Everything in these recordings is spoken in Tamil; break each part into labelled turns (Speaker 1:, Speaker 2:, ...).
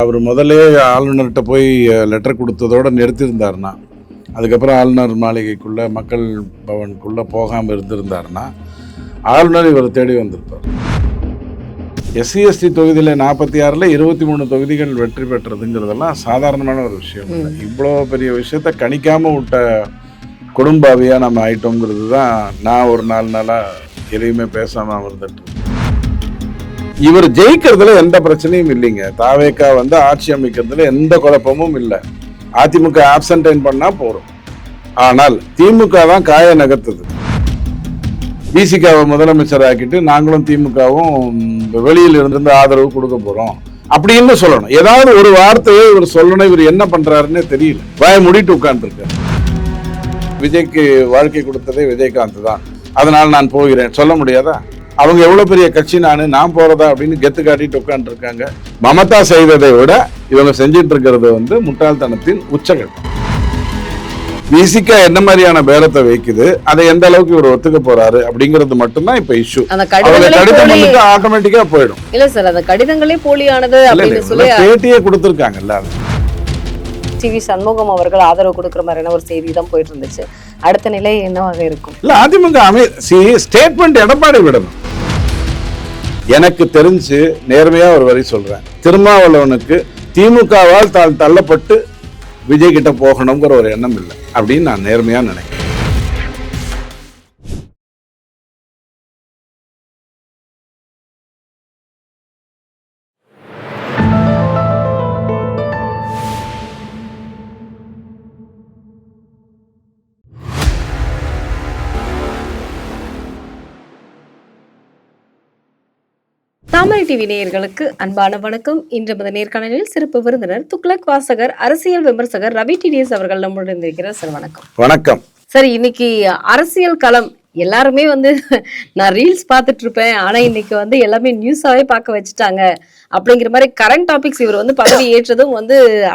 Speaker 1: அவர் முதலே ஆளுநர்கிட்ட போய் லெட்டர் கொடுத்ததோடு நிறுத்தியிருந்தாருன்னா, அதுக்கப்புறம் ஆளுநர் மாளிகைக்குள்ளே மக்கள் பவனுக்குள்ளே போகாமல் இருந்திருந்தாருன்னா ஆளுநர் இவரை தேடி வந்திருப்பார். எஸ்சி/எஸ்டி தொகுதியில் 46ல் 23 தொகுதிகள் வெற்றி பெற்றதுங்கிறதெல்லாம் சாதாரணமான ஒரு விஷயம் இல்லை. இவ்வளோ பெரிய விஷயத்த கணிக்காமல் விட்ட குடும்பாவியாக நம்ம ஆயிட்டோங்கிறது தான் நான் ஒரு 4 நாளாக எதையுமே பேசாமல் இருந்துட்டு. இவர் ஜெயிக்கிறதுல எந்த பிரச்சனையும் இல்லைங்க. தாவேக்கா ஆட்சி அமைக்கிறதுல எந்த குழப்பமும் இல்லை. அதிமுக ஆப்சன்டைன் பண்ணா போறோம். ஆனால் திமுக தான் காய நகர்த்துது. விசிகாவை முதலமைச்சர் ஆக்கிட்டு நாங்களும் திமுகவும் வெளியில் இருந்து ஆதரவு கொடுக்க போறோம் அப்படின்னு சொல்லணும். ஏதாவது ஒரு வார்த்தையை இவர் சொல்லணும். இவர் என்ன பண்றாருன்னே தெரியல. வாய மூடிட்டு உட்கார்ந்துருக்காரு. விஜய்க்கு வாழ்க்கை கொடுத்ததே விஜயகாந்த் தான், அதனால் நான் போகிறேன் சொல்ல முடியாதா? அவங்க எவ்வளவு பெரிய கட்சி, நான் போறதா அப்படின்னு கெத்து காட்டிட்டு உட்கார்ந்து இருக்காங்க. மமதா செய்ததை விட இவங்க செஞ்சிட்டு இருக்கிறது முட்டாள்தனத்தின் உச்சகட்டம். விசிகா என்ன மாதிரியான பேரத்தை வைக்குது, அதை எந்த அளவுக்கு இவர் ஒத்துக்க போறாரு அப்படிங்கிறது மட்டும்தான் இப்ப இஷ்யூ. கடிதம் ஆட்டோமேட்டிக்கா போயிடும்.
Speaker 2: இல்ல சார், அந்த கடிதங்களே போலியானது அப்படின்னு சொல்லி
Speaker 1: பேட்டியே கொடுத்திருக்காங்கல்ல.
Speaker 2: டி.வி. சண்முகம் அவர்கள் ஆதரவு கொடுக்கிற மாதிரியான ஒரு செய்தி தான் போயிட்டு இருந்துச்சு. அடுத்த நிலை என்னவாக இருக்கும்?
Speaker 1: இல்ல, அதிமுக ஸ்டேட்மெண்ட் எடப்பாடி விடணும். எனக்கு தெரிஞ்சு நேர்மையா ஒரு வரி சொல்றேன், திருமாவளவனுக்கு திமுகவால் தான் தள்ளப்பட்டு விஜய் கிட்ட போகணுங்கிற ஒரு எண்ணம் இல்லை அப்படின்னு நான் நேர்மையா நினைக்கிறேன்.
Speaker 2: தாமரை டிவி நேயர்களுக்கு அன்பான வணக்கம். இன்று நேர்காணலில் சிறப்பு விருந்தினர் துக்ளக் வாசகர், அரசியல் விமர்சகர் ரவி டிடிஎஸ் அவர்கள் நம்முடன் இருக்கிறார். சார் வணக்கம்.
Speaker 1: வணக்கம்
Speaker 2: சார். இன்னைக்கு அரசியல் களம் எல்லாருமே நான் ரீல்ஸ் பார்த்துட்டு இருப்பேன், ஆனா இன்னைக்கு எல்லாமே நியூஸாவே பார்க்க வச்சுட்டாங்க அப்படிங்கிற மாதிரி கரண்ட் டாபிக்ஸ். இவர் பதவி ஏற்றதும்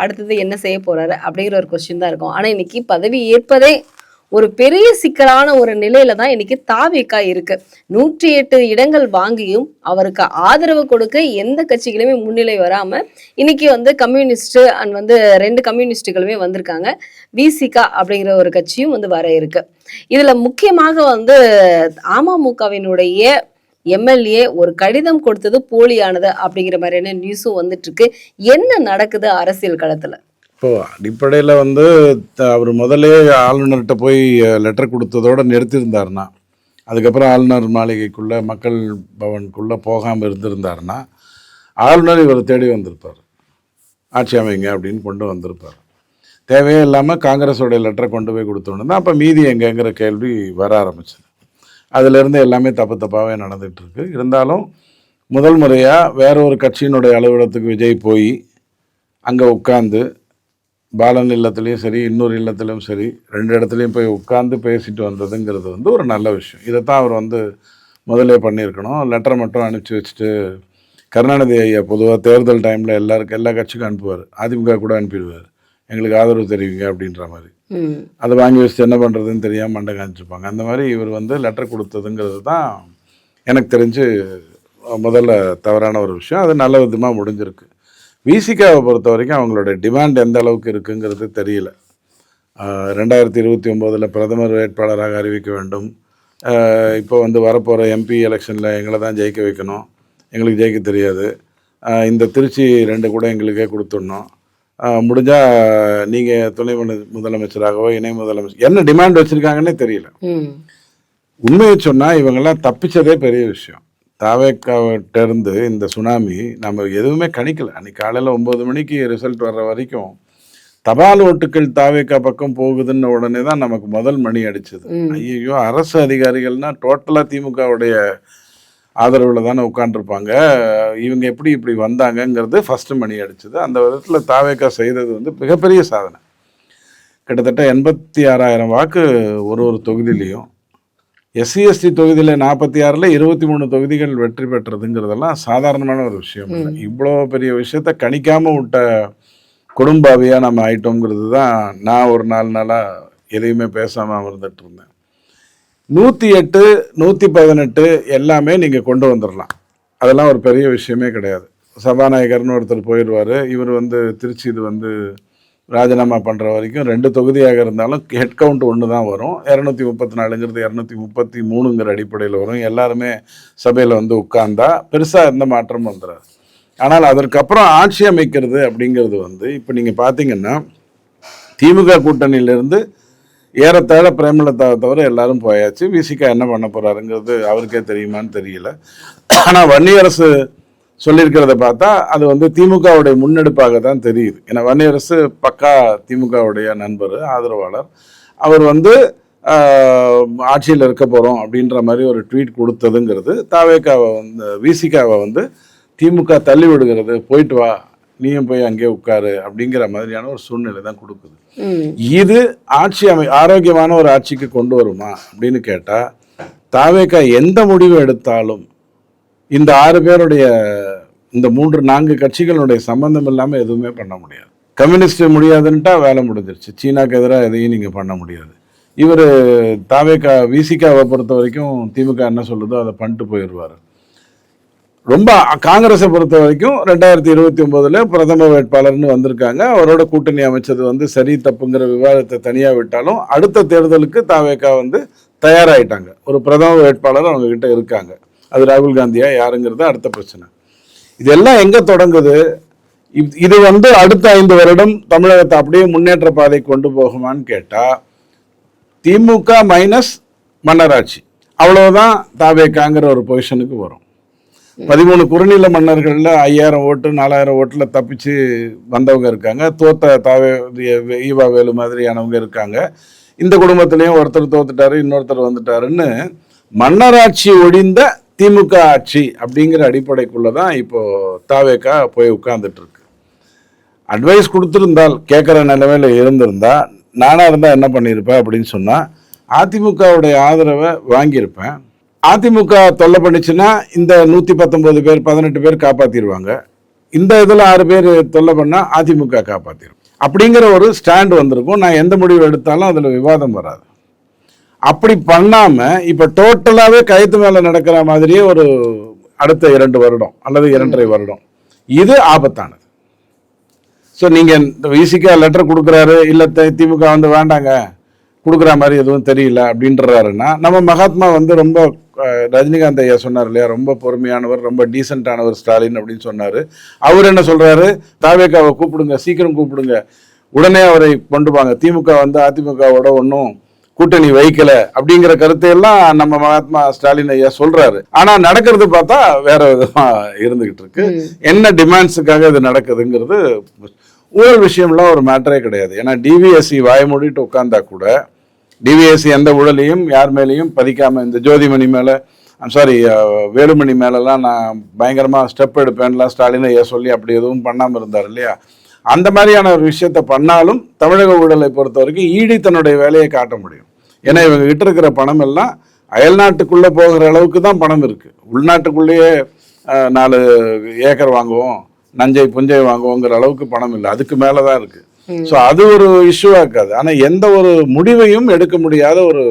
Speaker 2: அடுத்தது என்ன செய்ய போறாரு அப்படிங்கிற ஒரு கொஸ்டின் தான் இருக்கும். ஆனா இன்னைக்கு பதவி ஏற்பதே ஒரு பெரிய சிக்கலான ஒரு நிலையில தான் இன்னைக்கு தாவேக்கா இருக்கு. 108 இடங்கள் வாங்கியும் அவருக்கு ஆதரவு கொடுக்க எந்த கட்சிகளுமே முன்னிலை வராம இன்னைக்கு கம்யூனிஸ்ட் அண்ட் 2 கம்யூனிஸ்டுகளுமே வந்திருக்காங்க. விசிகா அப்படிங்கிற ஒரு கட்சியும் வர இருக்கு. இதுல முக்கியமாக அமமுகவினுடைய எம்எல்ஏ ஒரு கடிதம் கொடுத்தது போலியானது அப்படிங்கிற மாதிரியான நியூஸும் வந்துட்டு இருக்கு. என்ன நடக்குது அரசியல் களத்துல?
Speaker 1: இப்போ அடிப்படையில் அவர் முதலே ஆளுநர்கிட்ட போய் லெட்டர் கொடுத்ததோடு நிறுத்தியிருந்தாருன்னா, அதுக்கப்புறம் ஆளுநர் மாளிகைக்குள்ளே மக்கள் பவனுக்குள்ளே போகாமல் இருந்திருந்தாருன்னா ஆளுநர் இவரை தேடி வந்திருப்பார். ஆட்சி அமைங்க அப்படின்னு கொண்டு வந்திருப்பார். தேவையே இல்லாமல் காங்கிரஸோடைய லெட்டரை கொண்டு போய் கொடுத்தோன்னு தான் அப்போ மீதி எங்கேங்கிற கேள்வி வர ஆரம்பிச்சது. அதிலிருந்து எல்லாமே தப்பாகவே நடந்துகிட்ருக்கு. இருந்தாலும் முதல் முறையாக வேற ஒரு கட்சியினுடைய அலுவலகத்துக்கு விஜய் போய் அங்கே உட்காந்து பாலன் இல்லத்துலேயும் சரி, இன்னொரு இல்லத்துலையும் சரி, 2 இடத்துலையும் போய் உட்காந்து பேசிட்டு வந்ததுங்கிறது ஒரு நல்ல விஷயம். இதைத்தான் அவர் முதலே பண்ணியிருக்கணும். லெட்டரை மட்டும் அனுப்பிச்சி வச்சுட்டு, கருணாநிதி ஐயா பொதுவாக தேர்தல் டைமில் எல்லா கட்சிக்கும் அனுப்புவார். அதிமுக கூட அனுப்பிடுவார், எங்களுக்கு ஆதரவு தெரிவிங்க அப்படின்ற மாதிரி. அதை வாங்கி வச்சுட்டு என்ன பண்ணுறதுன்னு தெரியாமல் மண்டை காமிச்சிருப்பாங்க. அந்த மாதிரி இவர் லெட்டர் கொடுத்ததுங்கிறது தான் எனக்கு தெரிஞ்சு முதல்ல தவறான ஒரு விஷயம். அது நல்ல விதமாக முடிஞ்சிருக்கு. விசிகாவை பொறுத்த வரைக்கும் அவங்களோட டிமாண்ட் எந்த அளவுக்கு இருக்குங்கிறது தெரியல. 2029 பிரதமர் வேட்பாளராக அறிவிக்க வேண்டும். இப்போ வரப்போகிற எம்பி எலெக்ஷனில் எங்களை தான் ஜெயிக்க வைக்கணும், எங்களுக்கு ஜெயிக்க தெரியாது, இந்த திருச்சி 2 கூட எங்களுக்கே கொடுத்துடணும், முடிஞ்சால் நீங்கள் துணை முதலமைச்சராகவோ இணை முதலமைச்சர், என்ன டிமாண்ட் வச்சுருக்காங்கன்னே தெரியல. உண்மையை சொன்னால் இவங்கெல்லாம் தப்பிச்சதே பெரிய விஷயம். தாவேக்காவிட்டிருந்து இந்த சுனாமி நம்ம எதுவுமே கணிக்கல. அன்றைக்கி காலையில் 9 மணிக்கு ரிசல்ட் வர்ற வரைக்கும் தபால் ஓட்டுக்கள் தாவேக்கா பக்கம் போகுதுன்னு உடனே தான் நமக்கு முதல் மணி அடிச்சது. ஐயோ, அரசு அதிகாரிகள்னா டோட்டலாக திமுகவுடைய ஆதரவில் தானே உட்காண்டிருப்பாங்க, இவங்க எப்படி இப்படி வந்தாங்கங்கிறது ஃபஸ்ட்டு மணி அடிச்சது. அந்த விதத்தில் தாவேக்கா செய்தது மிகப்பெரிய சாதனை. கிட்டத்தட்ட 86,000 வாக்கு ஒரு தொகுதியிலையும். எஸ்சி/எஸ்டி தொகுதியில் 46ல் 23 தொகுதிகள் வெற்றி பெற்றதுங்கிறதெல்லாம் சாதாரணமான ஒரு விஷயம் இல்லை. இவ்வளோ பெரிய விஷயத்த கணிக்காமல் விட்ட குடும்பாவியாக நம்ம ஆயிட்டோங்கிறது தான் நான் ஒரு 4 நாளாக எதையுமே பேசாமல் இருந்துட்டு இருந்தேன். 108, 118 எல்லாமே நீங்கள் கொண்டு வந்துடலாம். அதெல்லாம் ஒரு பெரிய விஷயமே கிடையாது. சபாநாயகர்னு ஒருத்தர் போயிடுவார். இவர் வந்து திருச்சி இது வந்து ராஜினாமா பண்ணுற வரைக்கும் 2 தொகுதியாக இருந்தாலும் ஹெட் கவுண்ட் ஒன்று தான் வரும். 234ங்கிறது 233ங்கிற அடிப்படையில் வரும். எல்லாருமே சபையில் வந்து உட்கார்ந்தா பெருசாக எந்த மாற்றமும் வந்துடாது. ஆனால் அதற்கப்புறம் ஆட்சி அமைக்கிறது அப்படிங்கிறது வந்து இப்போ நீங்கள் பார்த்தீங்கன்னா திமுக கூட்டணியிலேருந்து ஏறத்தாழ பிரேமலதாவை தவிர எல்லாரும் போயாச்சு. விசிகா என்ன பண்ண போகிறாருங்கிறது அவருக்கே தெரியுமான்னு தெரியல. ஆனால் வன்னியரசு சொல்லியிருக்கிறத பார்த்தா அது வந்து திமுகவுடைய முன்னெடுப்பாக தான் தெரியுது. ஏன்னா வன்னியரசு பக்கா திமுகவுடைய நண்பர், ஆதரவாளர். அவர் வந்து ஆட்சியில் இருக்க போகிறோம் அப்படின்ற மாதிரி ஒரு ட்வீட் கொடுத்ததுங்கிறது தாவேக்காவை வந்து விசிகாவை வந்து திமுக தள்ளி விடுகிறது, போயிட்டு வா நீயும் போய் அங்கே உட்காரு அப்படிங்கிற மாதிரியான ஒரு சூழ்நிலை தான் கொடுக்குது. இது ஆட்சி ஆரோக்கியமான ஒரு ஆட்சிக்கு கொண்டு வருமா அப்படின்னு கேட்டால் தாவேக்கா எந்த முடிவு எடுத்தாலும் இந்த 6 பேருடைய இந்த 3-4 கட்சிகளுடைய சம்பந்தம் இல்லாமல் எதுவுமே பண்ண முடியாது. கம்யூனிஸ்ட் முடியாதுன்ட்டா வேலை முடிஞ்சிருச்சு. சீனாக்கு எதிராக எதையும் நீங்கள் பண்ண முடியாது. இவர் தாவேக்கா விசிகாவை பொறுத்த வரைக்கும் திமுக என்ன சொல்லுதோ அதை பண்ணிட்டு போயிடுவார். ரொம்ப காங்கிரஸை பொறுத்த வரைக்கும் 2029 பிரதம வேட்பாளர்னு வந்திருக்காங்க. அவரோட கூட்டணி அமைச்சது வந்து சரி தப்புங்கிற விவாதத்தை தனியாக விட்டாலும் அடுத்த தேர்தலுக்கு தாவேக்கா வந்து தயாராகிட்டாங்க. ஒரு பிரதம வேட்பாளர் அவங்க கிட்ட இருக்காங்க. அது ராகுல் காந்தியா யாருங்கிறது அடுத்த பிரச்சனை. இதெல்லாம் எங்கே தொடங்குது? இது வந்து அடுத்த 5 வருடம் தமிழகத்தை அப்படியே முன்னேற்ற பாதை கொண்டு போகுமான்னு கேட்டால் திமுக மைனஸ் மன்னராட்சி அவ்வளவுதான் தாவேக்காங்கிற ஒரு பொசிஷனுக்கு வரும். 13 குறுநில மன்னர்களில் 5000 ஓட்டு 4000 ஓட்டில் தப்பிச்சு வந்தவங்க இருக்காங்க. தோத்த தாவே ஈவா வேலு மாதிரியானவங்க இருக்காங்க. இந்த குடும்பத்திலையும் ஒருத்தர் தோத்துட்டாரு, இன்னொருத்தர் வந்துட்டாருன்னு மன்னராட்சி ஒழிந்த திமுக ஆட்சி அப்படிங்கிற அடிப்படைக்குள்ள தான் இப்போ தாவேக்கா போய் உட்கார்ந்துட்டு இருக்கு. அட்வைஸ் கொடுத்துருந்தால் கேட்குற நிலைமையில இருந்திருந்தா நானாக இருந்தால் என்ன பண்ணியிருப்பேன் அப்படின்னு சொன்னால் அதிமுகவுடைய ஆதரவை வாங்கியிருப்பேன். அதிமுக தொல்லை பண்ணிச்சுன்னா இந்த 119 பேர் 18 பேர் காப்பாற்றிடுவாங்க. இந்த இதில் 6 பேர் தொல்லை பண்ணால் அதிமுக காப்பாற்றிடும் அப்படிங்கிற ஒரு ஸ்டாண்ட் வந்திருக்கும். நான் எந்த முடிவு எடுத்தாலும் அதில் விவாதம் வராது. அப்படி பண்ணாமல் இப்போ டோட்டலாகவே கயத்து மேலே நடக்கிற மாதிரியே ஒரு அடுத்த 2 வருடம் அல்லது 2.5 வருடம் இது ஆபத்தானது. ஸோ நீங்கள் விசிகா லெட்டர் கொடுக்குறாரு, இல்லை திமுக வந்து வேண்டாங்க கொடுக்குற மாதிரி எதுவும் தெரியல அப்படின்றாருன்னா நம்ம மகாத்மா வந்து ரொம்ப ரஜினிகாந்த் ஐயா சொன்னார் இல்லையா, ரொம்ப பொறுமையானவர், ரொம்ப டீசெண்டானவர் ஸ்டாலின் அப்படின்னு சொன்னார். அவர் என்ன சொல்கிறாரு, தாவேக்காவை கூப்பிடுங்க, சீக்கிரம் கூப்பிடுங்க, உடனே அவரை கொண்டு வாங்க, திமுக வந்து அதிமுகவோட ஒன்றும் கூட்டணி வைக்கல அப்படிங்கிற கருத்தையெல்லாம் நம்ம மகாத்மா ஸ்டாலின் ஐயா சொல்றாரு. ஆனா நடக்கிறது பார்த்தா வேற விதமா இருந்துகிட்டு இருக்கு. என்ன டிமாண்ட்ஸுக்காக இது நடக்குதுங்கிறது ஊழல் விஷயம்லாம் ஒரு மேட்டரே கிடையாது. ஏன்னா டிவிஎஸ்சி வாய மூடிட்டு உட்கார்ந்தா கூட டிவிஎஸ்சி எந்த ஊழலையும் யார் மேலேயும் பதிக்காம, இந்த ஜோதிமணி மேல வேலுமணி மேலெல்லாம் நான் பயங்கரமா ஸ்டெப் எடுப்பேன்லாம் ஸ்டாலின் ஐயா சொல்லி அப்படி எதுவும் பண்ணாம இருந்தார் இல்லையா. அந்த மாதிரியான ஒரு விஷயத்த பண்ணாலும் தமிழக ஊழலை பொறுத்த வரைக்கும் ஈடி தன்னுடைய வேலையை காட்ட முடியும். ஏன்னா இவங்க கிட்ட இருக்கிற பணம் எல்லாம் அயல்நாட்டுக்குள்ள போகிற அளவுக்கு தான் பணம் இருக்கு. உள்நாட்டுக்குள்ளேயே 4 ஏக்கர் வாங்குவோம், நஞ்சை புஞ்சை வாங்குவோங்கிற அளவுக்கு பணம் இல்லை, அதுக்கு மேலதான் இருக்கு. ஸோ அது ஒரு இஷ்யூவா இருக்காது. ஆனா எந்த ஒரு முடிவையும் எடுக்க முடியாத ஒரு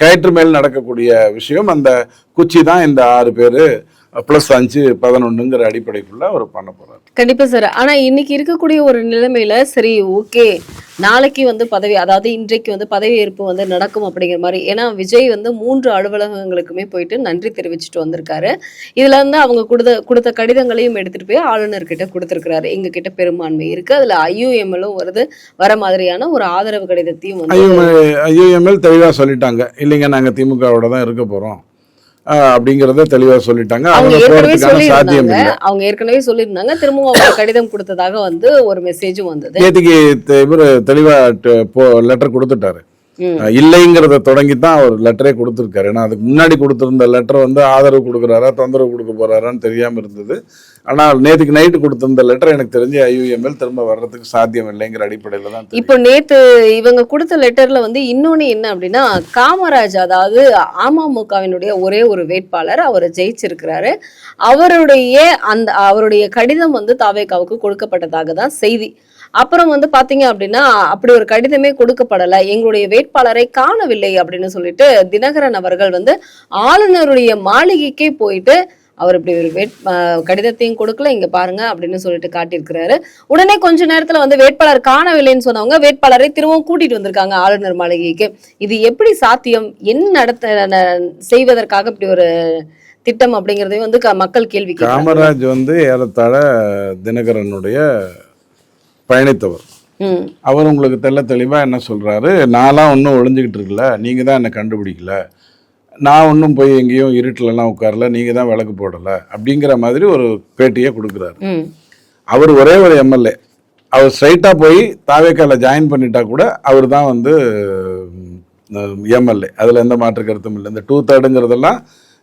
Speaker 1: கயிற்று மேல் நடக்கக்கூடிய விஷயம் அந்த குச்சி தான் இந்த 6 பேரு +5 11ங்கிற அடிப்படைக்குள்ள அவர் பண்ண போறாரு.
Speaker 2: கண்டிப்பா சார். ஆனா இன்னைக்கு இருக்கக்கூடிய ஒரு நிலைமையில சரி ஓகே நாளைக்கு வந்து பதவி, அதாவது இன்றைக்கு வந்து பதவி ஏற்பு வந்து நடக்கும் அப்படிங்கிற மாதிரி. ஏன்னா விஜய் வந்து 3 அலுவலகங்களுக்குமே போயிட்டு நன்றி தெரிவிச்சுட்டு வந்திருக்காரு. இதுல இருந்து அவங்க கொடுத்த கடிதங்களையும் எடுத்துட்டு போய் ஆளுநர்கிட்ட கொடுத்திருக்கிறாரு. எங்க கிட்ட பெரும்பான்மை இருக்கு, அதுல IUML-ம் வர மாதிரியான ஒரு ஆதரவு கடிதத்தையும்
Speaker 1: IUML தெளிவா சொல்லிட்டாங்க, இல்லைங்க நாங்க திமுகவோட தான் இருக்க போறோம் அப்படிங்கறத தெளிவா சொல்லிட்டாங்க. அவங்க
Speaker 2: ஏற்கனவே சொல்லியிருந்தாங்க. திரும்பவும் அவங்க கடிதம் கொடுத்ததாக வந்து ஒரு மெசேஜும் வந்தது.
Speaker 1: நேற்றுக்கு இவர் தெளிவா லெட்டர் கொடுத்துட்டாரு. இல்லைங்கிறத தொடங்கி தான் அவர் லெட்டரே கொடுத்துருக்காரு. ஏன்னா அதுக்கு முன்னாடி கொடுத்துருந்த லெட்டர் வந்து ஆதரவு கொடுக்குறாரா தொந்தரவு கொடுக்க போறாரான்னு தெரியாம இருந்தது. ஆனால் நேற்றுக்கு நைட்டு கொடுத்திருந்த லெட்டர் எனக்கு தெரிஞ்சு IUML திரும்ப வர்றதுக்கு சாத்தியம் இல்லைங்கிற அடிப்படையில தான்.
Speaker 2: இப்போ நேத்து இவங்க கொடுத்த லெட்டர்ல வந்து இன்னொன்னு என்ன அப்படின்னா, காமராஜ் அதாவது அமமுகவினுடைய ஒரே ஒரு வேட்பாளர் அவர் ஜெயிச்சிருக்கிறாரு. அவருடைய கடிதம் வந்து தாவேகாவுக்கு கொடுக்கப்பட்டதாக தான் செய்தி. அப்புறம் வந்து பாத்தீங்க அப்படின்னா அப்படி ஒரு கடிதமே கொடுக்கப்படல, எங்களுடைய வேட்பாளரை காணவில்லை அப்படின்னு சொல்லிட்டு தினகரன் அவர்கள் வந்து ஆளுநருடைய மாளிகைக்கே போயிட்டு அவர் இப்படி ஒரு கடிதத்தையும் கொடுக்கல, இங்க பாருங்க அப்படின்னு சொல்லிட்டு காட்டியிருக்கிறாரு. உடனே கொஞ்ச நேரத்துல வந்து வேட்பாளர் காணவில்லைன்னு சொன்னவங்க வேட்பாளரை திரும்பவும் கூட்டிட்டு வந்திருக்காங்க ஆளுநர் மாளிகைக்கு. இது எப்படி சாத்தியம்? என்ன செய்வதற்காக இப்படி ஒரு திட்டம் அப்படிங்கறதையும் வந்து மக்கள் கேள்வி கேட்கிறாங்க.
Speaker 1: காமராஜ் வந்து ஏறத்தாழ தினகரனுடைய பயணித்தவர். அவர் உங்களுக்கு தெள்ள தெளிவா என்ன சொல்றாரு, நான்லாம் ஒன்றும் ஒளிஞ்சுக்கிட்டு இருக்கல, நீங்க தான் என்னை கண்டுபிடிக்கல, நான் ஒன்றும் போய் எங்கேயும் இருட்டிலலாம் உட்காரல, நீங்க தான் விளக்கு போடல அப்படிங்கிற மாதிரி ஒரு பேட்டியை கொடுக்குறாரு. அவர் ஒரே ஒரு எம்எல்ஏ, அவர் ஸ்ட்ரைட்டா போய் தாவேக்கால ஜாயின் பண்ணிட்டா கூட அவர் தான் வந்து எம்எல்ஏ, அதுல எந்த மாற்று கருத்தும் இல்லை. இந்த 2/3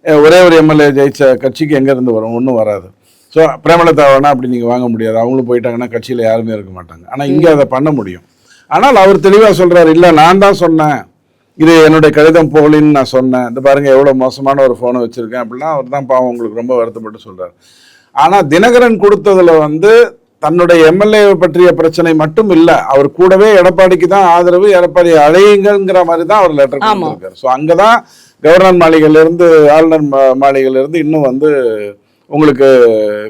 Speaker 1: ஒரே ஒரு எம்எல்ஏ ஜெயிச்ச கட்சிக்கு எங்கேருந்து வரும்? ஒன்றும் வராது. ஸோ பிரேமலதா வேணா அப்படி நீங்கள் வாங்க முடியாது, அவங்களும் போயிட்டாங்கன்னா கட்சியில் யாருமே இருக்க மாட்டாங்க. ஆனால் இங்கே அதை பண்ண முடியும். ஆனால் அவர் தெளிவாக சொல்கிறார், இல்லை நான் தான் சொன்னேன், இது என்னுடைய கடிதம் போலின்னு நான் சொன்னேன், இந்த பாருங்கள் எவ்வளோ மோசமான ஒரு ஃபோனை வச்சுருக்கேன் அப்படிலாம் அவர் தான் பாவம் உங்களுக்கு ரொம்ப வருத்தப்பட்டு சொல்கிறார். ஆனால் தினகரன் கொடுத்ததில் வந்து தன்னுடைய எம்எல்ஏ பற்றிய பிரச்சனை மட்டும் இல்லை, அவர் கூடவே எடப்பாடிக்கு தான் ஆதரவு, எடப்பாடி அழையுங்கிற மாதிரி தான் அவர் லெட்டர் கொடுத்துருக்காரு. ஸோ அங்கே தான் கவர்னர் மாளிகையிலேருந்து ஆளுநர் மாளிகையிலேருந்து இன்னும் வந்து உங்களுக்கு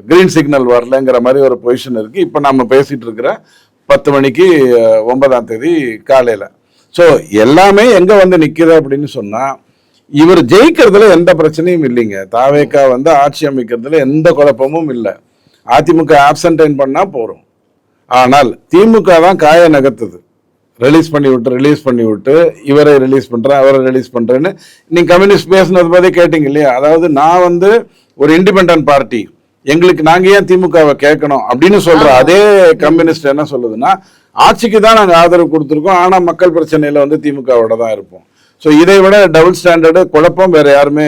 Speaker 1: கிரீன் சிக்னல் வரலங்கிற மாதிரி ஒரு பொசிஷன் இருக்குது. இப்போ நம்ம பேசிகிட்டு இருக்கிற 10 மணிக்கு 9ஆம் தேதி காலையில். ஸோ எல்லாமே எங்கே வந்து நிற்கிது அப்படின்னு சொன்னால், இவர் ஜெயிக்கிறதுல எந்த பிரச்சனையும் இல்லைங்க. தாவேக்கா வந்து ஆட்சி அமைக்கிறதுல எந்த குழப்பமும் இல்லை. அதிமுக ஆப்சன்டைன் பண்ணால் போகிறோம். ஆனால் திமுக தான் காய நகர்த்துது. ரிலீஸ் பண்ணி விட்டு இவரை ரிலீஸ் பண்ணுறேன், அவரை ரிலீஸ் பண்ணுறேன்னு நீங்கள் கம்யூனிஸ்ட் பேசுனது பற்றி கேட்டிங்க இல்லையா? அதாவது நான் வந்து ஒரு இண்டிபெண்டன்ட் பார்ட்டி, எங்களுக்கு நாங்கள் ஏன் திமுகவை கேட்கணும் அப்படின்னு சொல்கிற அதே கம்யூனிஸ்ட் என்ன சொல்லுதுன்னா, ஆட்சிக்கு தான் நாங்கள் ஆதரவு கொடுத்துருக்கோம், ஆனால் மக்கள் பிரச்சனையில் வந்து திமுகவோட தான் இருப்போம். ஸோ இதை விட டபுள் ஸ்டாண்டர்டு குழப்பம் வேறு யாருமே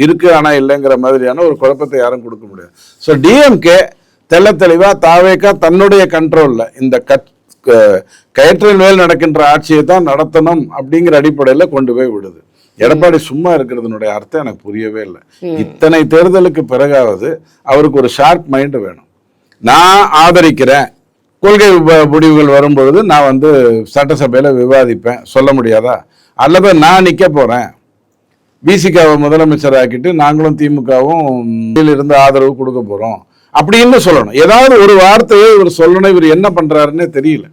Speaker 1: இருக்குது ஆனால் இல்லைங்கிற மாதிரியான ஒரு குழப்பத்தை யாரும் கொடுக்க முடியாது. ஸோ டிஎம்கே தெளிவாக தாவேக்கா தன்னுடைய கண்ட்ரோலில் இந்த கயற்றின் மேல் நடக்கின்ற ஆட்சியை தான் நடத்தணும் அப்படிங்கிற அடிப்படையில் கொண்டு போய் விடுது. எடப்பாடி சும்மா இருக்கிறதுனுடைய அர்த்தம் எனக்கு புரியவே இல்லை. இத்தனை தேர்தலுக்கு பிறகாவது அவருக்கு ஒரு ஷார்ப் மைண்ட் வேணும். நான் ஆதரிக்கிறேன், கொள்கை முடிவுகள் வரும்பொழுது நான் வந்து சட்டசபையில் விவாதிப்பேன் சொல்ல முடியாதா? அல்லது நான் நிற்க போகிறேன், பிசிகாவை முதலமைச்சர் ஆக்கிட்டு நாங்களும் திமுகவும் இருந்து ஆதரவு கொடுக்க போகிறோம் அப்படின்னு சொல்லணும். ஏதாவது ஒரு வார்த்தையை இவர் சொல்லணும். இவர் என்ன பண்றாருன்னே தெரியல,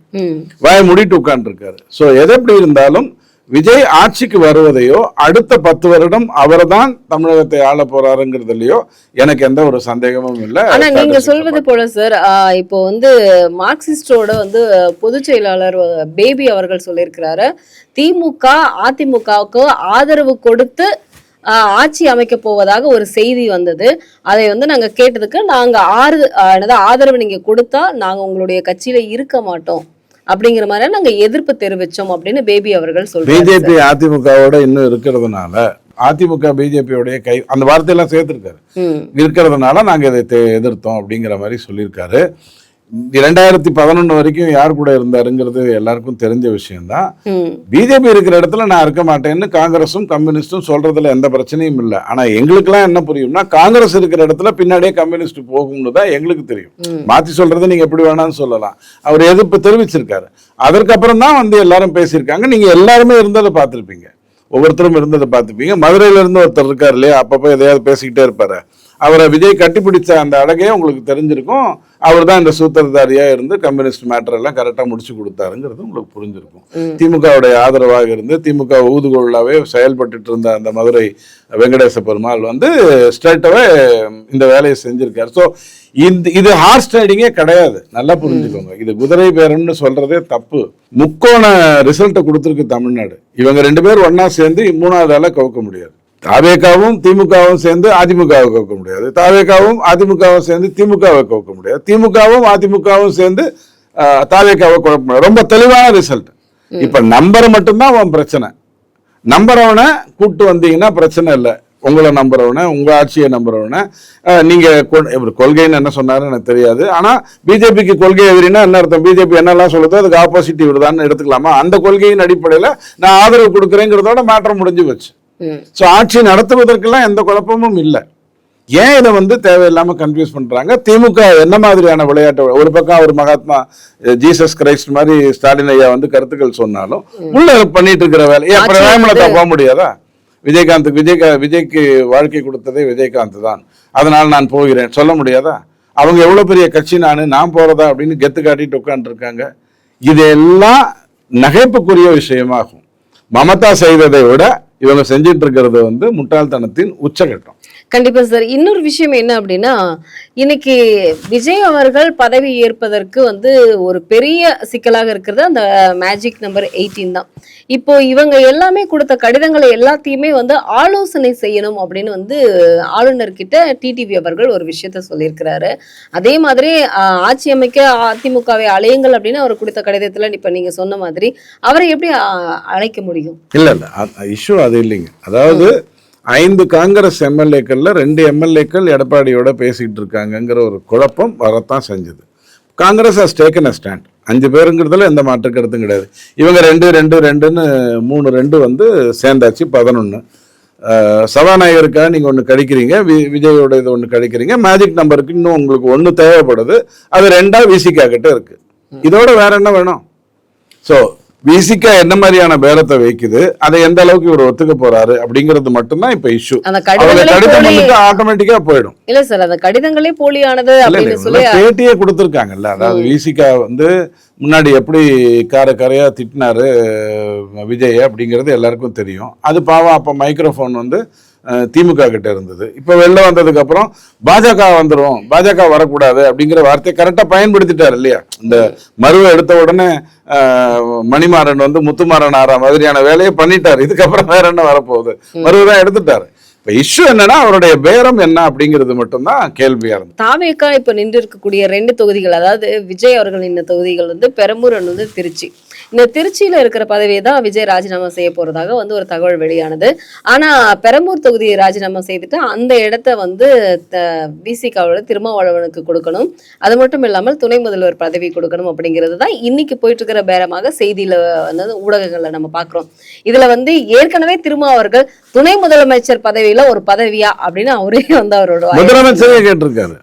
Speaker 1: வாய மூடிட்டு உட்கார்ந்து இருக்காரு. ஸோ எது எப்படி இருந்தாலும் விஜய் ஆட்சிக்கு வருவதையோ அடுத்த 10 வருடம் அவர் தான் தமிழகத்தை ஆள போறாருங்கிறதுலயோ எனக்கு எந்த ஒரு சந்தேகமும் இல்லை.
Speaker 2: ஆனா நீங்க சொல்வது போல சார், இப்போ வந்து மார்க்சிஸ்டோட வந்து பொதுச் செயலாளர் பேபி அவர்கள் சொல்லியிருக்கிறாரு, திமுக அதிமுகவுக்கு ஆதரவு கொடுத்து ஆட்சி அமைக்க போவதாக ஒரு செய்தி வந்தது. அதை வந்து நாங்க கேட்டதுக்கு, நாங்க ஆதரவு நீங்க கொடுத்தா நாங்க உங்களுடைய கட்சியில இருக்க மாட்டோம் அப்படிங்கிற மாதிரி நாங்க எதிர்ப்பு தெரிவிச்சோம் அப்படின்னு பேபி அவர்கள் சொல்றாங்க.
Speaker 1: பிஜேபி அதிமுகவோட இன்னும் இருக்கிறதுனால, அதிமுக பிஜேபியோடைய கை அந்த வார்த்தையெல்லாம் சேர்த்திருக்காரு, இருக்கிறதுனால நாங்க இதை எதிர்த்தோம் அப்படிங்கிற மாதிரி சொல்லியிருக்காரு. 2011 வரைக்கும் யார் கூட இருந்தாருங்கிறது எல்லாருக்கும் தெரிஞ்ச விஷயம்தான். பிஜேபி இருக்கிற இடத்துல நான் இருக்க மாட்டேன்னு காங்கிரஸும் கம்யூனிஸ்டும் சொல்றதுல எந்த பிரச்சனையும் இல்லை. ஆனா எங்களுக்கெல்லாம் என்ன புரியும்னா, காங்கிரஸ் இருக்கிற இடத்துல பின்னாடியே கம்யூனிஸ்ட் போகும்னு தான் எங்களுக்கு தெரியும். மாத்தி சொல்றது நீங்க எப்படி வேணாம்னு சொல்லலாம். அவர் எதிர்ப்பு தெரிவிச்சிருக்காரு. அதற்கப்புறம் தான் வந்து எல்லாரும் பேசியிருக்காங்க. நீங்க எல்லாருமே இருந்ததை பார்த்துருப்பீங்க, ஒவ்வொருத்தரும் இருந்ததை பார்த்துப்பீங்க. மதுரையில இருந்து ஒருத்தர் இருக்காரு இல்லையா, அப்பப்போ எதையாவது பேசிக்கிட்டே இருப்பாரு, அவரை விஜய் கட்டிப்பிடிச்ச அந்த அழகே உங்களுக்கு தெரிஞ்சிருக்கும். அவர் தான் இந்த சூத்திரதாரியா இருந்து கம்யூனிஸ்ட் மேட்டர் எல்லாம் கரெக்டா முடிச்சு கொடுத்தாருங்கிறது உங்களுக்கு புரிஞ்சிருக்கும். திமுகவுடைய ஆதரவாக இருந்து திமுக ஊதுகோலாவே செயல்பட்டு இருந்த அந்த மதுரை வெங்கடேச பெருமாள் வந்து ஸ்ட்ரைட்டாவே இந்த வேலையை செஞ்சிருக்காரு. ஸோ இது ஹார்ஸ் ரைடிங்கே கிடையாது, நல்லா புரிஞ்சுக்கோங்க. இது குதிரை பேரம்னு சொல்றதே தப்பு. முக்கோண ரிசல்ட்டை கொடுத்துருக்கு தமிழ்நாடு. இவங்க 2 பேர் ஒன்னா சேர்ந்து 3வது ஆளை கவுக்க முடியாது. தாவேக்காவும் திமுகவும் சேர்ந்து அதிமுகவை கவுக்க முடியாது, தாவேக்காவும் அதிமுகவும் சேர்ந்து திமுகவை கவுக்க முடியாது, திமுகவும் அதிமுகவும் சேர்ந்து தாவேக்காவை குழப்ப முடியாது. ரொம்ப தெளிவான ரிசல்ட். இப்ப நம்பரை மட்டும்தான் அவன் பிரச்சனை. நம்புறவனை கூட்டு வந்தீங்கன்னா பிரச்சனை இல்லை. உங்களை நம்புறவனை, உங்க ஆட்சியை நம்புறவனை நீங்க கொள்கைன்னு என்ன சொன்னாரு எனக்கு தெரியாது. ஆனா பிஜேபிக்கு கொள்கை எதிரின்னா என்ன அர்த்தம்? பிஜேபி என்னெல்லாம் சொல்லுதோ அதுக்கு ஆப்போசிட் இவருதான்னு எடுத்துக்கலாமா? அந்த கொள்கையின் அடிப்படையில நான் ஆதரவு கொடுக்குறேங்கிறதோட மாற்றம் முடிஞ்சு வச்சு. ஸோ ஆட்சி நடத்துவதற்கெல்லாம் எந்த குழப்பமும் இல்லை. ஏன் இதை வந்து தேவையில்லாம கன்ஃபியூஸ் பண்றாங்க? திமுக என்ன மாதிரியான விளையாட்டு, ஒரு பக்கம் அவர் மகாத்மா ஜீசஸ் கிரைஸ்ட் மாதிரி ஸ்டாலின் ஐயா வந்து கருத்துக்கள் சொன்னாலும் உள்ள பண்ணிட்டு இருக்கிற வேலை அப்புறம் போக முடியாதா? விஜய்க்கு வாழ்க்கை கொடுத்ததே விஜயகாந்த் தான். அதனால் நான் போகிறேன் சொல்ல முடியாதா? அவங்க எவ்வளோ பெரிய கட்சி நான் போகிறதா அப்படின்னு கெத்து காட்டிட்டு உட்காந்துருக்காங்க. இதெல்லாம் நகைப்புக்குரிய விஷயமாகும். மமதா செய்ததை விட இவங்க செஞ்சிட்டு இருக்கிறது முட்டாள்தனத்தின் உச்சகட்டம்.
Speaker 2: கண்டிப்பா சார். இன்னொரு விஷயம் என்ன அப்படின்னா, இன்னைக்கு விஜய் அவர்கள் பதவி ஏற்பதற்கு ஒரு பெரிய சிக்கலாக இருக்கிறது அந்த மேஜிக் நம்பர் 18 தான். இப்போ இவங்க எல்லாமே கொடுத்த கடிதங்களை எல்லாத்தையுமே ஆலோசனை செய்யணும் அப்படின்னு ஆளுநர்கிட்ட டிடிவி அவர்கள் ஒரு விஷயத்த சொல்லியிருக்கிறாரு. அதே மாதிரி ஆட்சி அமைக்க அதிமுகவை அலையுங்கள் அப்படின்னு அவர் கொடுத்த கடிதத்துல இப்ப நீங்க சொன்ன மாதிரி அவரை எப்படி அழைக்க முடியும்?
Speaker 1: இல்ல இஷ்யூ அது இல்லைங்க. அதாவது 5 காங்கிரஸ் எம்எல்ஏக்கள்ல 2 எம்எல்ஏக்கள் எடப்பாடியோட பேசிட்டு இருக்காங்கங்கிற ஒரு குழப்பம் வரத்தான் செஞ்சது. Congress has taken a stand. 5 பேருங்கிறதுல எந்த மாற்று கருத்தும் கிடையாது. இவங்க 2-2-2ன்னு 3-2 சேர்ந்தாச்சு 11. சபாநாயகருக்காக நீங்கள் ஒன்று கழிக்கிறீங்க, விஜயோட இது ஒன்று கழிக்கிறீங்க, மேஜிக் நம்பருக்கு இன்னும் உங்களுக்கு 1 தேவைப்படுது, அது 2 விசிகா கிட்ட இருக்கு. இதோட வேற என்ன வேணும்? ஸோ விசிகா என்ன மாதிரியான பேரத்தை வைக்குது, அதை எந்த அளவுக்கு இவர் ஒத்துக்க போறாரு அப்படிங்கிறது மட்டும்தான் இப்ப இஷ்யூ. ஆட்டோமேட்டிக்கா போயிடும்.
Speaker 2: இல்ல சார், அந்த கடிதங்களே போலியானது அப்படின்னு சொல்லி
Speaker 1: பேட்டியே கொடுத்துருக்காங்கல்ல. அதாவது விசிகா முன்னாடி எப்படி கரையா திட்டினாரு விஜய் அப்படிங்கிறது எல்லாருக்கும் தெரியும். அது பாவம் அப்ப மைக்ரோஃபோன் திமுக கிட்ட இருந்தது. இப்ப வெளில வந்ததுக்கு அப்புறம் பாஜக வந்துடும், பாஜக வரக்கூடாது அப்படிங்கிற வார்த்தையை கரெக்டா பயன்படுத்திட்டாரு இல்லையா? இந்த மருவை எடுத்த உடனே மணிமாறன் முத்துமாறன் ஆறா மாதிரியான வேலையை பண்ணிட்டாரு. இதுக்கப்புறம் வேற என்ன வரப்போகுது? மருவைதான் எடுத்துட்டாரு. இப்ப இஷ்யூ என்னன்னா அவருடைய பேரம் என்ன அப்படிங்கிறது மட்டும்தான் கேள்வியா இருந்தது.
Speaker 2: தாவேக்கா இப்ப நின்று இருக்கக்கூடிய 2 தொகுதிகள், அதாவது விஜய் அவர்கள் இந்த தொகுதிகள் பெரம்பூர் திருச்சி. இந்த திருச்சியில இருக்கிற பதவியை தான் விஜய் ராஜினாமா செய்ய போறதாக ஒரு தகவல் வெளியானது. ஆனா பெரம்பூர் தொகுதியை ராஜினாமா செய்துட்டு அந்த இடத்த விசிகாவோட திருமாவளவனுக்கு கொடுக்கணும். அது மட்டும் இல்லாமல் துணை முதல்வர் பதவி கொடுக்கணும் அப்படிங்கிறது தான் இன்னைக்கு போயிட்டு இருக்கிற பேரமாக செய்தியில ஊடகங்கள்ல நம்ம பாக்குறோம். இதுல ஏற்கனவே திருமா அவர்கள் துணை முதலமைச்சர் பதவியில ஒரு பதவியா அப்படின்னு அவரே அவரோட
Speaker 1: முதலமைச்சரே கேட்டிருக்காரு.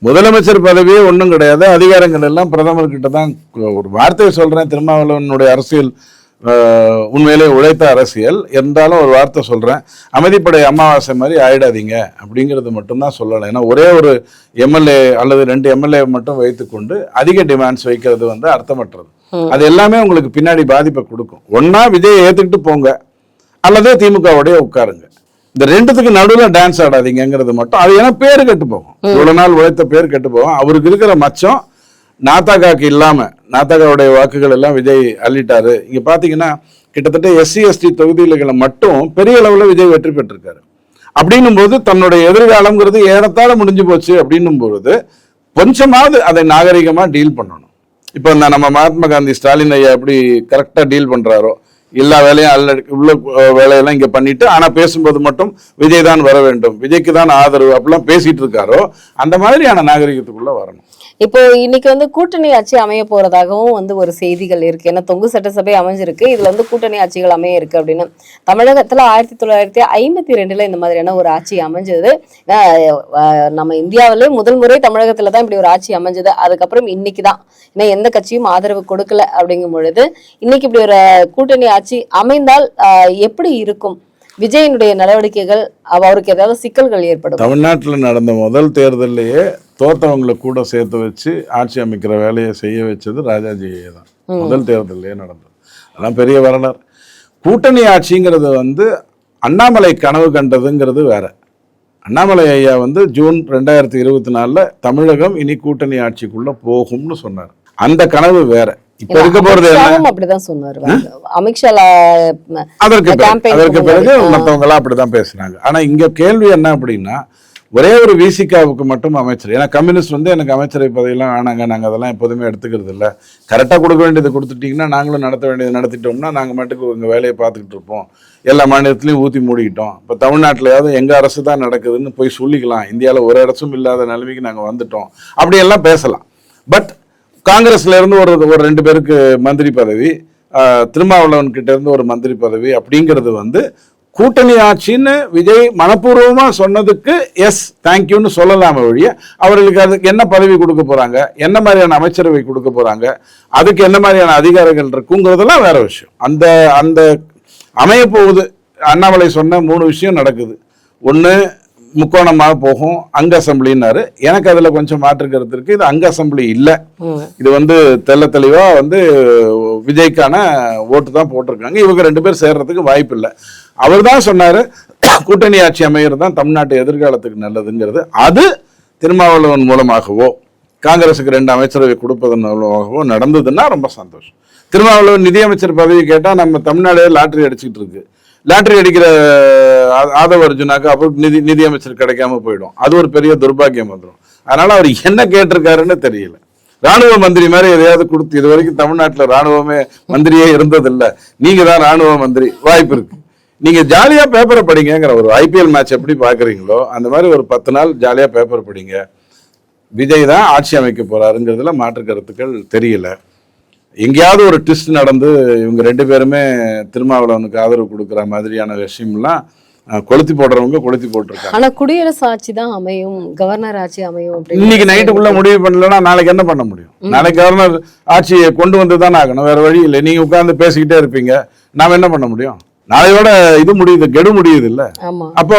Speaker 1: முதலமைச்சர் பதவியே ஒன்றும் கிடையாது, அதிகாரங்கள் எல்லாம் பிரதமர் கிட்ட தான். ஒரு வார்த்தையை சொல்றேன், திருமாவளவனுடைய அரசியல் உண்மையிலே உழைத்த அரசியல் என்றாலும் ஒரு வார்த்தை சொல்றேன், அமைதிப்படை அமாவாசை மாதிரி ஆயிடாதீங்க அப்படிங்கிறது மட்டும்தான் சொல்லலாம். ஏன்னா ஒரே ஒரு எம்எல்ஏ அல்லது 2 எம்எல்ஏ மட்டும் வைத்துக்கொண்டு அதிக டிமாண்ட்ஸ் வைக்கிறது அர்த்தமற்றது. அது எல்லாமே உங்களுக்கு பின்னாடி பாதிப்பை கொடுக்கும். ஒன்னா விஜயை ஏத்துக்கிட்டு போங்க அல்லது திமுகவுடைய உட்காருங்க. இந்த 2த்துக்கு நடுவில் டான்ஸ் ஆடாதீங்கிறது மட்டும். அது ஏன்னா பேரு கெட்டு போகும், இவ்வளவு நாள் உழைத்த பேர் கெட்டு போகும். அவருக்கு இருக்கிற மச்சம் நாத்தாக்காக்கு இல்லாம, நாத்தாக்காவுடைய வாக்குகள் எல்லாம் விஜய் அள்ளிட்டாரு. இங்க பாத்தீங்கன்னா கிட்டத்தட்ட SC/ST தொகுதிகளை மட்டும் பெரிய அளவுல விஜய் வெற்றி பெற்றிருக்காரு. அப்படின்னும் போது தன்னுடைய எதிர்காலம்ங்கிறது ஏறத்தாழ முடிஞ்சு போச்சு. அப்படின்னும் பொழுது கொஞ்சமாவது அதை நாகரிகமா டீல் பண்ணணும். இப்ப நம்ம மகாத்மா காந்தி ஸ்டாலின் ஐயா எப்படி கரெக்டா டீல் பண்றாரோ, எல்லா வேலையும் உள்ள வேலையெல்லாம் இங்க பண்ணிட்டு, ஆனா பேசும்போது மட்டும் விஜய் தான் வர வேண்டும், விஜய்க்கு தான் ஆதரவு அப்படிலாம் பேசிட்டு இருக்காரோ, அந்த மாதிரியான நாகரிகத்துக்குள்ள வரணும்.
Speaker 2: இப்போ இன்னைக்கு கூட்டணி ஆட்சி அமைய போறதாகவும் ஒரு செய்திகள் இருக்கு. ஏன்னா தொங்கு சட்டசபை அமைஞ்சிருக்கு, இதுல கூட்டணி ஆட்சிகள் அமைய இருக்கு அப்படின்னு. தமிழகத்துல 1952 இந்த மாதிரியான ஒரு ஆட்சி அமைஞ்சது. நம்ம இந்தியாவிலே முதல் முறை தமிழகத்துலதான் இப்படி ஒரு ஆட்சி அமைஞ்சது. அதுக்கப்புறம் இன்னைக்குதான், ஏன்னா எந்த கட்சியும் ஆதரவு கொடுக்கல. அப்படிங்கும் பொழுது இன்னைக்கு இப்படி ஒரு கூட்டணி ஆட்சி அமைந்தால் எப்படி இருக்கும்? விஜயனுடைய நடவடிக்கைகள் அவருக்கு ஏதாவது சிக்கல்கள் ஏற்படும்?
Speaker 1: தமிழ்நாட்டில் நடந்த முதல் தேர்தலையே தோத்தவங்களை கூட சேர்த்து வச்சு ஆட்சி அமைக்கிற வேலையை செய்ய வச்சது ராஜாஜியே தான். முதல் தேர்தலையே நடந்தது. அதெல்லாம் பெரிய வரலாறு. கூட்டணி ஆட்சிங்கிறது அண்ணாமலை கனவு கண்டதுங்கிறது வேற. அண்ணாமலை ஐயா ஜூன் 2024 தமிழகம் இனி கூட்டணி ஆட்சிக்குள்ள போகும்னு சொன்னார். அந்த கனவு வேற. இப்ப இருக்க போறது
Speaker 2: அப்படிதான் சொன்னாரு அமித்ஷா.
Speaker 1: அதற்கு பிறகு மற்றவங்க எல்லாம் அப்படிதான் பேசுனாங்க. ஆனா இங்க கேள்வி என்ன அப்படின்னா, ஒரே ஒரு விசிகாவுக்கு மட்டும் அமைச்சர். ஏன்னா கம்யூனிஸ்ட் எனக்கு அமைச்சரை பதவியெல்லாம் ஆனாங்க, நாங்கள் அதெல்லாம் எப்போதுமே எடுத்துக்கிறது இல்லை. கரெக்டாக கொடுக்க வேண்டியது கொடுத்துட்டிங்கன்னா நாங்களும் நடத்த வேண்டியது நடத்திட்டோம்னா நாங்கள் மட்டும் எங்கள் வேலையை பார்த்துக்கிட்டு இருப்போம். எல்லா மாநிலத்திலையும் ஊற்றி மூடிக்கிட்டோம். இப்போ தமிழ்நாட்டிலையாவது எங்கள் அரசு தான் நடக்குதுன்னு போய் சொல்லிக்கலாம். இந்தியாவில் ஒரு அரசும் இல்லாத நிலைமைக்கு நாங்கள் வந்துட்டோம் அப்படியெல்லாம் பேசலாம். பட் காங்கிரஸ்ல இருந்து ஒரு 2 பேருக்கு மந்திரி பதவி, திருமாவளவன் கிட்ட இருந்து ஒரு மந்திரி பதவி அப்படிங்கிறது கூட்டணி ஆட்சின்னு விஜய் மனப்பூர்வமா சொன்னதுக்கு எஸ் தேங்க்யூன்னு சொல்லலாம ஒழிய, அவர்களுக்கு அதுக்கு என்ன பதவி கொடுக்க போறாங்க, என்ன மாதிரியான அமைச்சரவை கொடுக்க போறாங்க, அதுக்கு என்ன மாதிரியான அதிகாரங்கள் இருக்குங்கிறதெல்லாம் வேற விஷயம். அந்த அந்த அமைய போகுது. அண்ணாமலை சொன்ன 3 விஷயம் நடக்குது. ஒன்று, முக்கோணமாக போகும், அங்க அசம்பிளின்னாரு. எனக்கு அதுல கொஞ்சம் மாற்று கருத்து இருக்கு. இது அங்க அசம்பிளி இல்ல, இது வந்து தெள்ள தெளிவா வந்து விஜய்க்கான ஓட்டு தான் போட்டிருக்காங்க. இவங்க 2 பேர் சேர்றதுக்கு வாய்ப்பு இல்லை. அவர் தான் சொன்னாரு கூட்டணி ஆட்சி அமைகிறது தான் தமிழ்நாட்டு எதிர்காலத்துக்கு நல்லதுங்கிறது. அது திருமாவளவன் மூலமாகவோ காங்கிரஸுக்கு 2 அமைச்சரவை கொடுப்பதன் மூலமாகவோ நடந்ததுன்னா ரொம்ப சந்தோஷம். திருமாவளவன் நிதியமைச்சர் பதவி கேட்டா நம்ம தமிழ்நாடே லாட்டரி அடிச்சுட்டு இருக்கு. லாட்டரி அடிக்கிற ஆதவ அர்ஜுனாக்கு அப்போ நிதியமைச்சர் கிடைக்காம போயிடும். அது ஒரு பெரிய துர்பாக்கியம் வந்துடும். அதனால அவர் என்ன கேட்டிருக்காருன்னு தெரியல. ராணுவ மந்திரி மாதிரி எதையாவது கொடுத்து, இது வரைக்கும் தமிழ்நாட்டில் ராணுவமே மந்திரியே இருந்ததில்லை, நீங்க தான் ராணுவ மந்திரி, வாய்ப்பு இருக்கு. நீங்க ஜாலியா பேப்பரை படிங்கிற ஒரு IPL மேட்ச் எப்படி பாக்குறீங்களோ அந்த மாதிரி ஒரு 10 நாள் ஜாலியா பேப்பர் படிங்க. விஜய் தான் ஆட்சி அமைக்க போறாருங்கிறதுல மாற்று கருத்துக்கள் தெரியல. எங்கேயாவது ஒரு ட்விஸ்ட் நடந்து இவங்க 2 பேருமே திருமாவளவனுக்கு ஆதரவு கொடுக்குற மாதிரியான விஷயம்லாம் கொளுத்தி போடுறவங்க கொளுத்தி போட்டிருக்காங்க.
Speaker 2: ஆனா குடியரசு ஆட்சி தான் அமையும், கவர்னர் ஆட்சி அமையும்.
Speaker 1: இன்னைக்கு நைட்டுக்குள்ள முடிவு பண்ணலன்னா நாளைக்கு என்ன பண்ண முடியும்? நாளைக்கு கவர்னர் ஆட்சியை கொண்டு வந்து தான் ஆகணும், வேற வழி இல்லை. நீங்க உட்கார்ந்து பேசிக்கிட்டே இருப்பீங்க, நாம என்ன பண்ண முடியும்? நாளையோட இது முடியுது, கெடு முடியுது இல்ல. அப்போ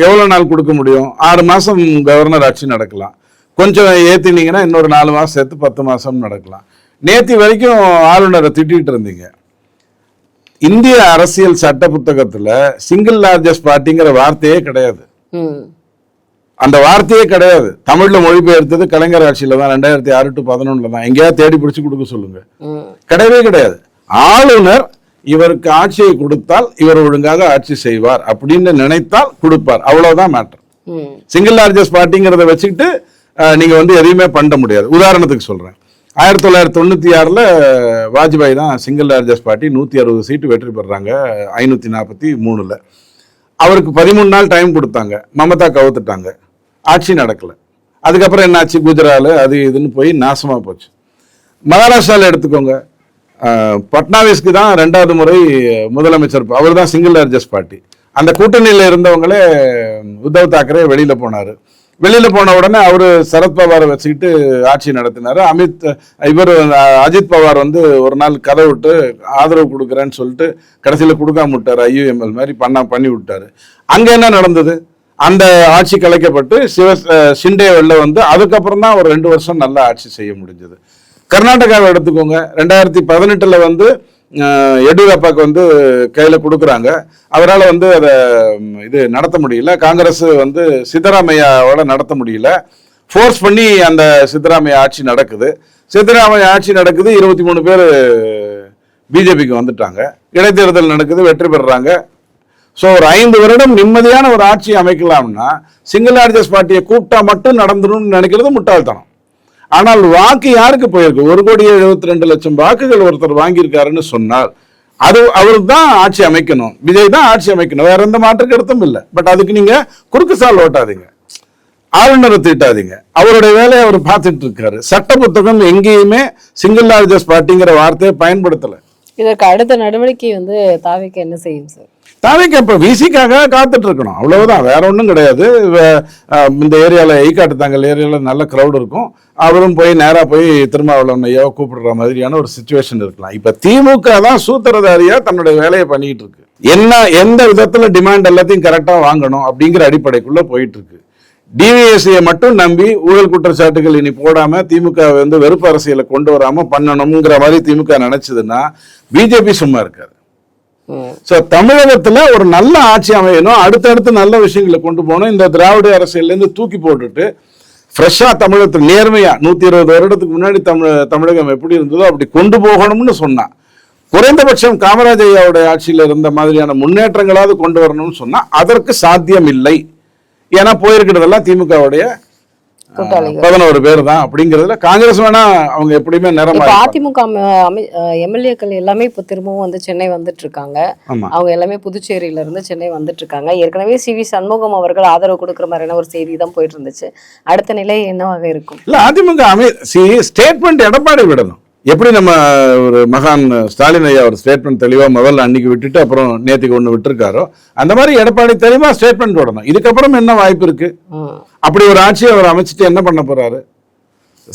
Speaker 1: எவ்வளவு நாள் கொடுக்க முடியும்? 6 மாசம் கவர்னர் ஆட்சி நடக்கலாம். கொஞ்சம் ஏத்தினீங்கன்னா இன்னொரு 4 மாசம் சேர்த்து 10 மாசம் நடக்கலாம். நேத்தி வரைக்கும் ஆளுநரை திட்டிட்டு இருந்தீங்க. இந்திய அரசியல் சட்ட புத்தகத்துல சிங்கிள் லார்ஜஸ்ட் பார்ட்டிங்கிற வார்த்தையே கிடையாது. அந்த வார்த்தையே கிடையாது. தமிழ்ல மொழிபெயர்த்தது கலைஞர் ஆட்சியில தான், 2006 to 2011 தான். எங்கேயாவது தேடி பிடிச்சு கொடுக்க சொல்லுங்க. கிடையவே கிடையாது. ஆளுநர் இவருக்கு ஆட்சியை கொடுத்தால் இவர் ஒழுங்காக ஆட்சி செய்வார் அப்படின்னு நினைத்தால் கொடுப்பார், அவ்வளவுதான் மேட்டர். சிங்கிள் லார்ஜஸ்ட் பார்ட்டிங்கிறத வச்சுக்கிட்டு நீங்க வந்து எதையுமே பண்ண முடியாது. உதாரணத்துக்கு சொல்றேன், 1996 வாஜ்பாய் தான் சிங்கிள் லார்ஜஸ்ட் பார்ட்டி, 160 சீட்டு வெற்றி பெறாங்க 543. அவருக்கு 13 நாள் டைம் கொடுத்தாங்க, மமதா கவுத்துட்டாங்க, ஆட்சி நடக்கல. அதுக்கப்புறம் என்னாச்சு? குஜராத் அது இதுன்னு போய் நாசமா போச்சு. மகாராஷ்டிராவில் எடுத்துக்கோங்க, பட்னாவிஸ்க்கு தான் 2வது முறை முதலமைச்சர், அவர் தான் சிங்கிள் லார்ஜஸ்ட் பார்ட்டி. அந்த கூட்டணியில் இருந்தவங்களே உத்தவ் தாக்கரே வெளியில போனாரு. வெளியில போன உடனே அவரு சரத்பவாரை வச்சுக்கிட்டு ஆட்சி நடத்தினாரு. அஜித் பவார் வந்து ஒரு நாள் கதை விட்டு ஆதரவு கொடுக்குறேன்னு சொல்லிட்டு கடைசியில கொடுக்காம விட்டாரு, IUML மாதிரி பண்ணி விட்டாரு. அங்க என்ன நடந்தது? அந்த ஆட்சி கலைக்கப்பட்டு ஷிண்டே வெளில வந்து அதுக்கப்புறம் தான் ஒரு 2 வருஷம் நல்லா ஆட்சி செய்ய முடிஞ்சது. கர்நாடகாவை எடுத்துக்கோங்க, 2018 வந்து எடியூரப்பாக்கு வந்து கையில கொடுக்குறாங்க. அவரால் வந்து அதை இது நடத்த முடியல. காங்கிரஸ் வந்து சித்தராமையாவோட நடத்த முடியல. ஃபோர்ஸ் பண்ணி அந்த சித்தராமையா ஆட்சி நடக்குது. 23 பேர் பிஜேபிக்கு வந்துட்டாங்க. இடைத்தேர்தல் நடக்குது, வெற்றி பெறுறாங்க. ஸோ ஒரு 5 வருடம் நிம்மதியான ஒரு ஆட்சி அமைக்கலாம்னா சிங்கிள் லார்ஜஸ்ட் பார்ட்டியை கூப்பிட்டா மட்டும் நடந்துடும் நினைக்கிறது முட்டாள்தனம். ஆனால் வாக்கு யாருக்கு போயிருக்கு? 1,72,00,000 வாக்குகள் ஒருத்தர் வாங்கியிருக்காருன்னு சொன்னால் அது அவர் தான் ஆட்சி அமைக்கணும், விஜய் தான் ஆட்சி அமைக்கணும், வேற எந்த மாற்று கருத்தும் இல்லை. பட் அதுக்கு நீங்க குறுக்கு சால் ஓட்டாதீங்க, ஆளுநரை திட்டாதீங்க. அவருடைய வேலையை அவர் பார்த்துட்டு இருக்காரு. சட்ட புத்தகம் எங்கேயுமே சிங்கிள் லார்ஜஸ்ட் பார்ட்டிங்கிற வார்த்தையை பயன்படுத்தல.
Speaker 2: இதற்கு அடுத்த நடவடிக்கை வந்து தாவேக்கு என்ன செய்யும் சார்?
Speaker 1: தாவேக்கு இப்ப விசிக்காக காத்துட்டு இருக்கணும், அவ்வளவுதான், வேற ஒன்றும் கிடையாது. இந்த ஏரியாவில் ஈக்காட்டுத்தாங்கல் ஏரியாவில் நல்ல க்ரௌட் இருக்கும். அவரும் போய் நேராக போய் திருமாவளவன் ஐயாவை கூப்பிடுற மாதிரியான ஒரு சிச்சுவேஷன் இருக்கலாம். இப்ப திமுக தான் சூத்திரதாரியா தன்னுடைய வேலையை பண்ணிட்டு இருக்கு. எந்த விதத்துல டிமாண்ட் எல்லாத்தையும் கரெக்டா வாங்கணும் அப்படிங்கிற அடிப்படைக்குள்ள போயிட்டு இருக்கு. டிவிஎஸ்சியை மட்டும் நம்பி ஊழல் குற்றச்சாட்டுகள் இனி போடாம திமுக வந்து வெறுப்பு அரசியலை கொண்டு வராம பண்ணணுங்கிற மாதிரி திமுக நினைச்சதுன்னா பிஜேபி சும்மா இருக்காது. தமிழகத்துல ஒரு நல்ல ஆட்சி அமையணும், அடுத்தடுத்து நல்ல விஷயங்களை கொண்டு போகணும். இந்த திராவிட அரசியல்ல இருந்து தூக்கி போட்டுட்டு ஃப்ரெஷ்ஷா தமிழகத்தில் நேர்மையா 120 வருடத்துக்கு முன்னாடி தமிழகம் எப்படி இருந்ததோ அப்படி கொண்டு போகணும்னு சொன்னா, குறைந்தபட்சம் காமராஜ் ஐயாவுடைய ஆட்சியில இருந்த மாதிரியான முன்னேற்றங்களாவது கொண்டு வரணும்னு சொன்னா அதற்கு சாத்தியம் இல்லை. ஏன்னா போயிருக்கிறதெல்லாம் திமுகவுடைய 11 பேர் தான். அப்படிங்கிறதுல காங்கிரஸ் வேணா அவங்க எப்படியுமே நேரம்.
Speaker 2: அதிமுக எம்எல்ஏக்கள் எல்லாமே இப்போ திரும்பவும் வந்து சென்னை வந்துட்டு இருக்காங்க. அவங்க எல்லாமே புதுச்சேரியில இருந்து சென்னை வந்துட்டு இருக்காங்க. ஏற்கனவே CV சண்முகம் அவர்கள் ஆதரவு கொடுக்குற மாதிரியான ஒரு செய்தி தான் போயிட்டு இருந்துச்சு. அடுத்த நிலை என்னவாக இருக்கும்? இல்ல
Speaker 1: அதிமுக ஸ்டேட்மெண்ட் எடப்பாடி விடணும். எப்படி நம்ம ஒரு மகான் ஸ்டாலின் ஐயா ஒரு ஸ்டேட்மெண்ட் தெளிவா முதல்ல அன்னைக்கு விட்டுட்டு அப்புறம் நேற்றுக்கு ஒண்ணு விட்டுருக்காரோ அந்த மாதிரி எடப்பாடி தெளிவா ஸ்டேட்மெண்ட் விடணும். இதுக்கப்புறம் என்ன வாய்ப்பு இருக்கு? அப்படி ஒரு ஆட்சியை அவர் அமைச்சிட்டு என்ன பண்ண போறாரு?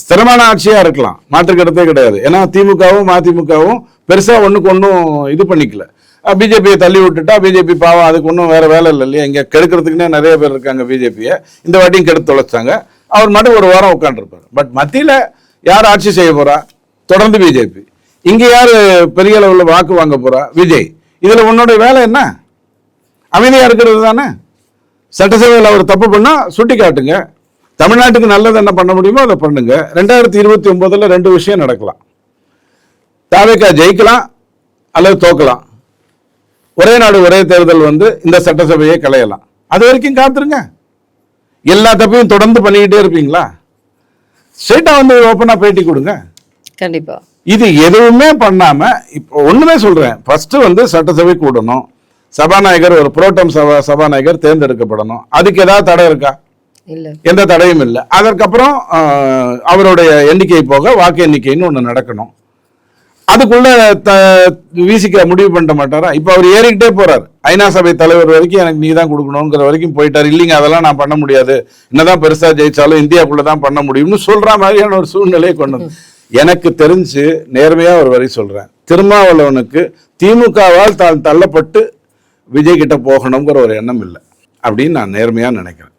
Speaker 1: ஸ்திரமான ஆட்சியா இருக்கலாம், மாற்று கருத்தே கிடையாது. ஏன்னா திமுகவும் அதிமுகவும் பெருசா ஒண்ணுக்கு ஒன்னும் இது பண்ணிக்கல. பிஜேபியை தள்ளி விட்டுட்டா பிஜேபி பாவம் அதுக்கு ஒன்றும் வேற வேலை இல்லை இல்லையா, இங்கே கெடுக்கிறதுக்குன்னே நிறைய பேர் இருக்காங்க பிஜேபியை, இந்த வாட்டியும் கெடுத்து தொலைச்சாங்க. அவர் மட்டும் ஒரு வாரம் உட்காந்துருப்பார். பட் மத்தியில் யார் ஆட்சி செய்ய போறா? தொடர்ந்து பிஜேபி. இங்கே யார் பெரிய அளவில் வாக்கு வாங்க போறா? விஜய். இதில் உன்னோட வேலை என்ன? அமைதியாக இருக்கிறது தானே. சட்டசபையில் அவர் தப்பு பண்ணா சுட்டி காட்டுங்க. தமிழ்நாட்டுக்கு நல்லது என்ன பண்ண முடியுமோ அதை பண்ணுங்க. 2029 2 விஷயம் நடக்கலாம். தாவேகா ஜெயிக்கலாம் அல்லது தோக்கலாம். ஒரே நாடு ஒரே தேர்தல் இந்த சட்டசபையை களையலாம். அது வரைக்கும் காத்துருங்க. எல்லா தப்பையும் தொடர்ந்து பண்ணிக்கிட்டே இருப்பீங்களா? ஸ்ட்ரெயிட்டா ஓப்பனா பேட்டி கொடுங்க.
Speaker 2: கண்டிப்பா.
Speaker 1: இது எதுவுமே பண்ணாம இப்போ ஒண்ணுமே சொல்றேன். ஃபர்ஸ்ட் சட்டசபை கூடணும், சபாநாயகர் ஒரு புரோட்டம் சபாநாயகர் தேர்ந்தெடுக்கப்படணும். அதுக்கு ஏதாவது தடை இருக்கா?
Speaker 2: இல்ல,
Speaker 1: எந்த தடையும் இல்லை. அதற்கப்புறம் அவருடைய எண்ணிக்கை போக வாக்கு எண்ணிக்கைன்னு ஒண்ணு நடக்கணும். அதுக்குள்ள விசிக்க முடிவு பண்ண மாட்டாரா? இப்ப அவர் ஏறிக்கிட்டே போறாரு. ஐநா சபை தலைவர் வரைக்கும் எனக்கு நீ தான் கொடுக்கணுங்கிற வரைக்கும் போயிட்டாரு. இல்லைங்க அதெல்லாம் நான் பண்ண முடியாது, என்னதான் பெருசா ஜெயிச்சாலும் இந்தியாக்குள்ளதான் பண்ண முடியும்னு சொல்ற மாதிரியான ஒரு சூழ்நிலையை கொண்டு எனக்கு தெரிஞ்சு நேர்மையா ஒரு வரி சொல்றேன். திருமாவளவனுக்கு திமுகவால் தான் தள்ளப்பட்டு விஜய் கிட்ட போகணுங்கிற ஒரு எண்ணம் இல்லை அப்படின்னு நான் நேர்மையா நினைக்கிறேன்.